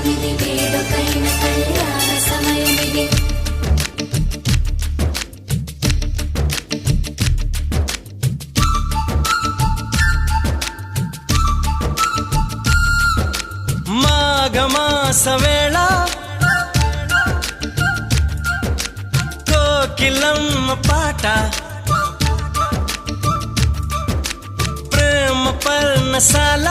సమయమిది వేడుకైన కళ్యాణ సమయమిది మాఘమాస వేళ కోకిలమ్మ పాట ప్రేమ పర్ణశాల